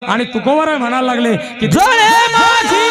आणि तुकोबराय म्हणायला लागले की जळे माझी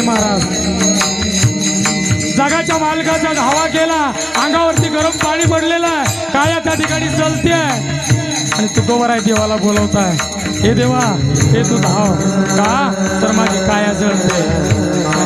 महाराज जगाच्या मालकाचा धावा केला, अंगावरती गरम पाणी पडलेलं आहे, काया त्या ठिकाणी जलते आणि तुकोबराय देवाला बोलवताय, हे देवा हे तू धाव का तर माझी काया जळते।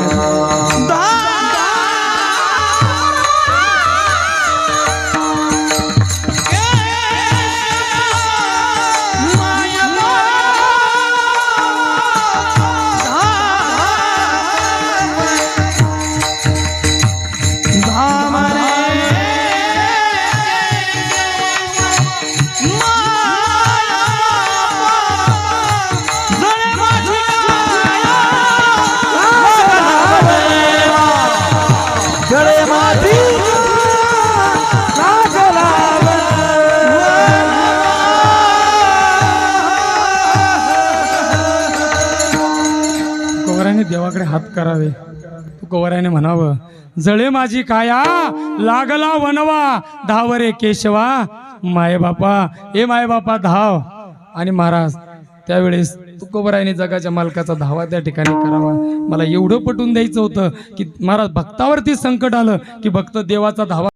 देवाकडे हात करावे, तुकोबरायाने म्हणावं, जळे माझी काया लागला वनवा, धाव रे केशवा माये बापा, ए माये बापा धाव। आणि महाराज त्यावेळेस तुकोबरायाने जगाच्या मालकाचा धावा त्या ठिकाणी करावा। मला एवढं पटवून द्यायचं होतं की महाराज भक्तावरती संकट आलं की भक्त देवाचा धावा